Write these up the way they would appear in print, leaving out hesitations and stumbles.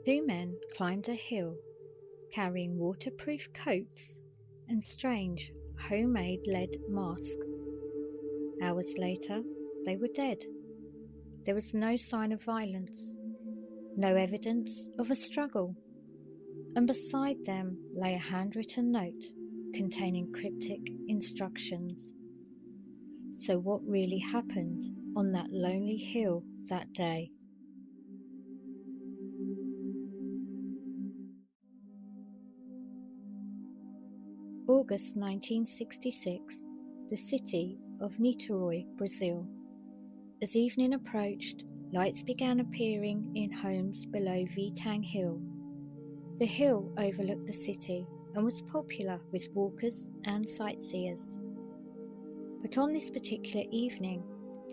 Two men climbed a hill carrying waterproof coats and strange homemade lead masks. Hours later, they were dead. There was no sign of violence, no evidence of a struggle, and beside them lay a handwritten note containing cryptic instructions. So what really happened on that lonely hill that day? August 1966, the city of Niterói, Brazil. As evening approached, lights began appearing in homes below Vintém Hill. The hill overlooked the city and was popular with walkers and sightseers. But on this particular evening,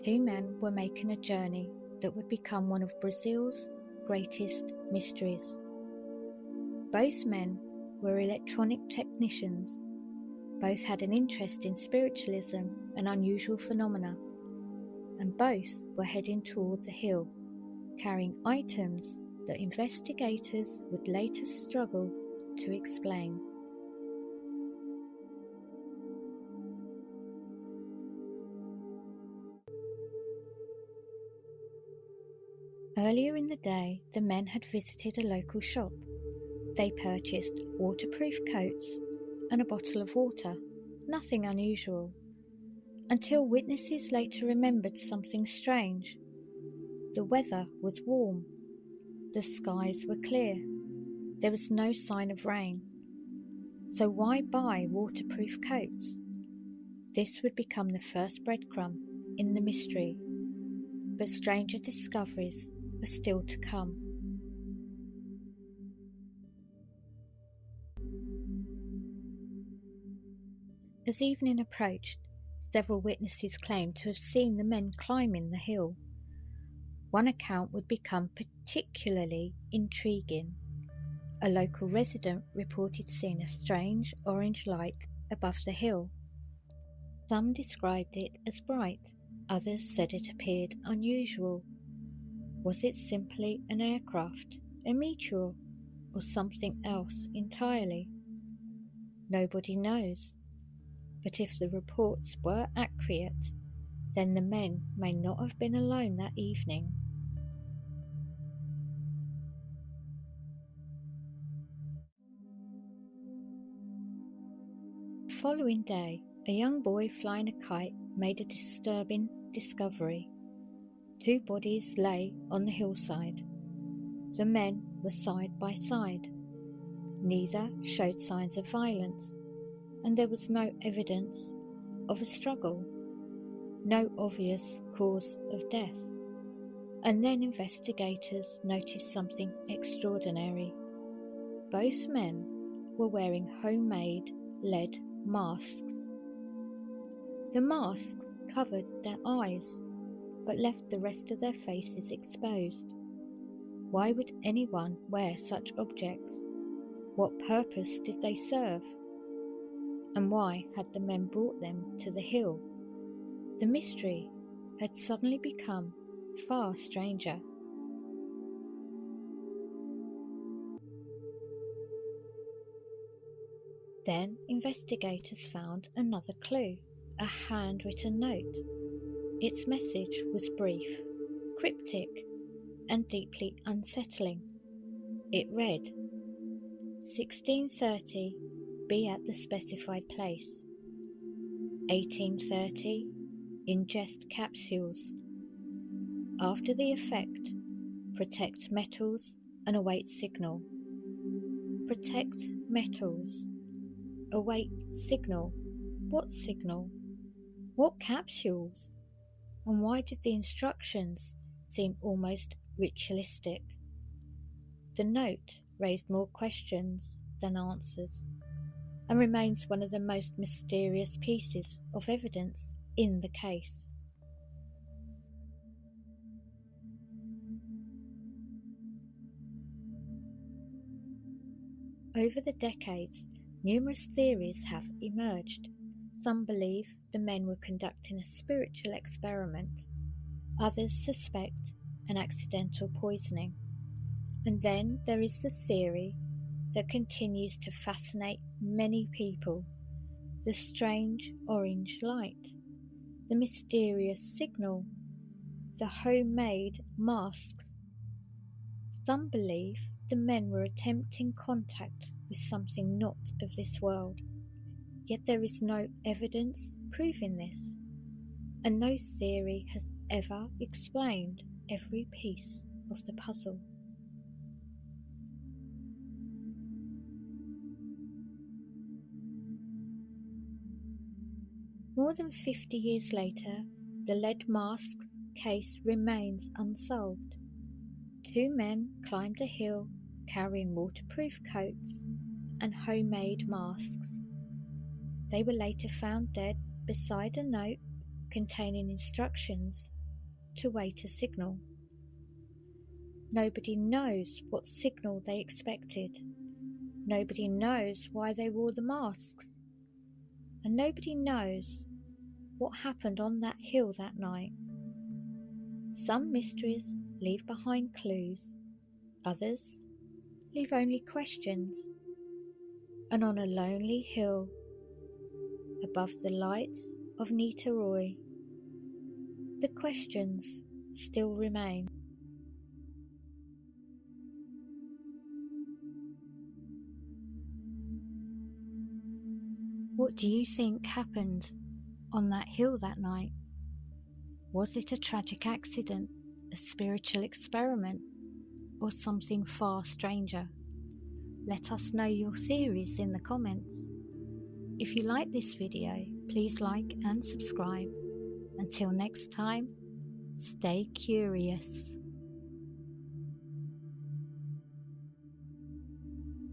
two men were making a journey that would become one of Brazil's greatest mysteries. Both men were electronic technicians. Both had an interest in spiritualism and unusual phenomena, and both were heading toward the hill, carrying items that investigators would later struggle to explain. Earlier in the day, the men had visited a local shop. They purchased waterproof coats and a bottle of water, nothing unusual, until witnesses later remembered something strange. The weather was warm. The skies were clear. There was no sign of rain. So why buy waterproof coats? This would become the first breadcrumb in the mystery. But stranger discoveries were still to come. As evening approached, several witnesses claimed to have seen the men climbing the hill. One account would become particularly intriguing. A local resident reported seeing a strange orange light above the hill. Some described it as bright, others said it appeared unusual. Was it simply an aircraft, a meteor, or something else entirely? Nobody knows. But if the reports were accurate, then the men may not have been alone that evening. The following day, a young boy flying a kite made a disturbing discovery. Two bodies lay on the hillside. The men were side by side. Neither showed signs of violence, and there was no evidence of a struggle, no obvious cause of death. And then investigators noticed something extraordinary. Both men were wearing homemade lead masks. The masks covered their eyes, but left the rest of their faces exposed. Why would anyone wear such objects? What purpose did they serve? And why had the men brought them to the hill? The mystery had suddenly become far stranger. Then investigators found another clue, a handwritten note. Its message was brief, cryptic, and deeply unsettling. It read, 16:30, be at the specified place. 18:30, ingest capsules. After the effect, protect metals and await signal. Protect metals. Await signal. What signal? What capsules? And why did the instructions seem almost ritualistic? The note raised more questions than answers, and remains one of the most mysterious pieces of evidence in the case. Over the decades, numerous theories have emerged. Some believe the men were conducting a spiritual experiment. Others suspect an accidental poisoning. And then there is the theory that continues to fascinate many people: the strange orange light, the mysterious signal, the homemade masks. Some believe the men were attempting contact with something not of this world, yet there is no evidence proving this, and no theory has ever explained every piece of the puzzle. More than 50 years later, the lead mask case remains unsolved. 2 men climbed a hill carrying waterproof coats and homemade masks. They were later found dead beside a note containing instructions to wait a signal. Nobody knows what signal they expected. Nobody knows why they wore the masks. And nobody knows what happened on that hill that night. Some mysteries leave behind clues, others leave only questions. And on a lonely hill, above the lights of Nitaroy, the questions still remain. What do you think happened on that hill that night? Was it a tragic accident, a spiritual experiment, or something far stranger? Let us know your theories in the comments. If you like this video, please like and subscribe. Until next time, stay curious.